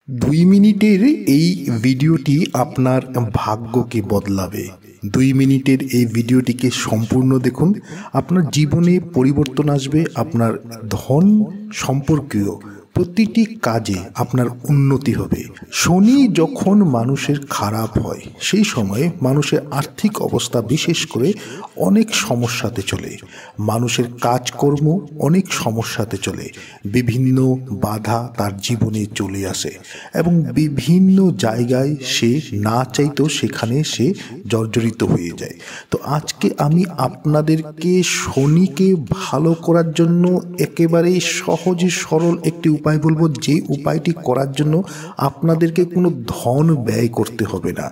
2 মিনিটের এই ভিডিওটি আপনার ভাগ্যকে বদলাবে। 2 মিনিটের এই ভিডিওটিকে সম্পূর্ণ দেখুন। আপনার জীবনে পরিবর্তন আসবে। আপনার ধন সম্পর্কীয় প্রতিটি কাজে আপনার উন্নতি হবে। শনি যখন মানুষের খারাপ হয় সেই সময়ে মানুষের আর্থিক অবস্থা বিশেষ করে অনেক সমস্যাতে চলে। মানুষের কাজকর্ম অনেক সমস্যাতে চলে। বিভিন্ন বাধা তার জীবনে চলে আসে এবং বিভিন্ন জায়গায় সে না চাইতেও সেখানে সে জর্জরিত হয়ে যায়। তো আজকে আমি আপনাদেরকে শনিকে ভালো করার জন্য একেবারেই সহজ সরল একটি উপায় বলবো, যে উপায়টি করার জন্য আপনাদেরকে কোনো ধন ব্যয় করতে হবে না।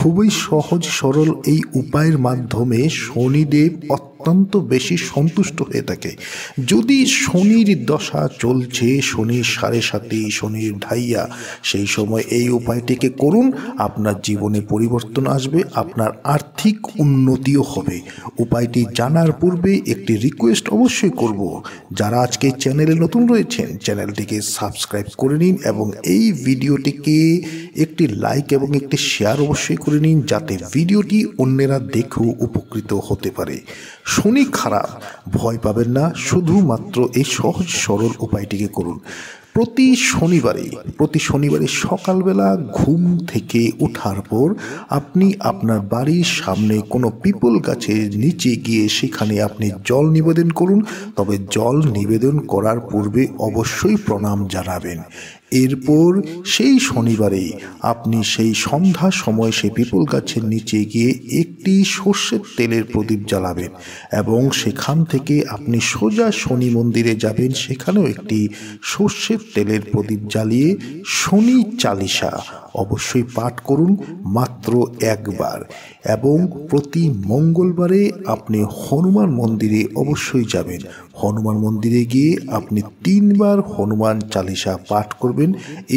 খুবই সহজ সরল এই উপায়ের মাধ্যমে শনিদেব অত্যন্ত বেশি সন্তুষ্ট হয়ে থাকে। যদি শনির দশা চলছে, শনির 7.5, শনির ঢাইয়া, সেই সময় এই উপায়টিকে করুন। আপনার জীবনে পরিবর্তন আসবে, আপনার আর্থিক উন্নতিও হবে। উপায়টি জানার পূর্বে একটি রিকোয়েস্ট অবশ্যই করব, যারা আজকে চ্যানেলে নতুন রয়েছেন চ্যানেলটিকে সাবস্ক্রাইব করে নিন এবং এই ভিডিওটিকে একটি লাইক এবং একটি শেয়ার অবশ্যই করে নিন, যাতে ভিডিওটি অন্যেরা দেখেও উপকৃত হতে পারে। শনি খারাপ, ভয় পাবেন না, শুধুমাত্র এই সহজ সরল উপায়টিকে করুন। প্রতি শনিবারে সকালবেলা ঘুম থেকে ওঠার পর আপনি আপনার বাড়ির সামনে কোনো পিপল গাছের নিচে গিয়ে সেখানে আপনি জল নিবেদন করুন। তবে জল নিবেদন করার পূর্বে অবশ্যই প্রণাম জানাবেন। এরপর সেই শনিবারে আপনি সেই সন্ধ্যার সময় সেই পিপল গাছের নিচে গিয়ে একটি সর্ষের তেলের প্রদীপ জ্বালাবেন এবং সেখান থেকে আপনি সোজা শনি মন্দিরে যাবেন। সেখানেও একটি সর্ষের তেলের প্রদীপ জ্বালিয়ে শনি চালিসা অবশ্যই পাঠ করুন মাত্র একবার। এবং প্রতি মঙ্গলবারে আপনি হনুমান মন্দিরে অবশ্যই যাবেন। হনুমান মন্দিরে গিয়ে আপনি 3 বার হনুমান চালিসা পাঠ করবেন।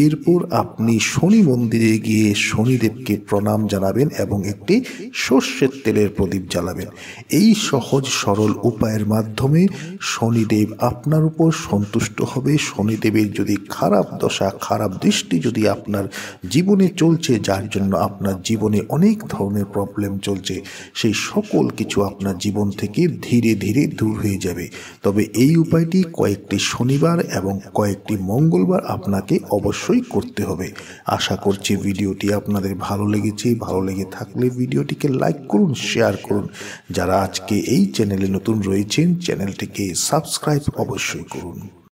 এরপর আপনি শনি মন্দিরে গিয়ে শনিদেবকে প্রণাম জানাবেন এবং একটি সর্ষের তেলের প্রদীপ জ্বালাবেন। এই সহজ সরল উপায়ের মাধ্যমে শনিদেব আপনার উপর সন্তুষ্ট হবে। শনিদেবের যদি খারাপ দশা, খারাপ দৃষ্টি যদি আপনার জীবনে চলছে, যার জন্য আপনার জীবনে অনেক ধরনের প্রবলেম চলছে, সেই সকল কিছু আপনার জীবন থেকে ধীরে ধীরে দূর হয়ে যাবে। তবে এই উপায়টি কয়েকটি শনিবার এবং কয়েকটি মঙ্গলবার আপনাকে অবশ্যই করতে হবে। আশা করছি ভিডিওটি আপনাদের ভালো লেগেছে। ভালো লেগে থাকলে ভিডিওটিকে লাইক করুন, শেয়ার করুন। যারা আজকে এই চ্যানেলে নতুন রয়েছেন চ্যানেলটিকে সাবস্ক্রাইব অবশ্যই করুন।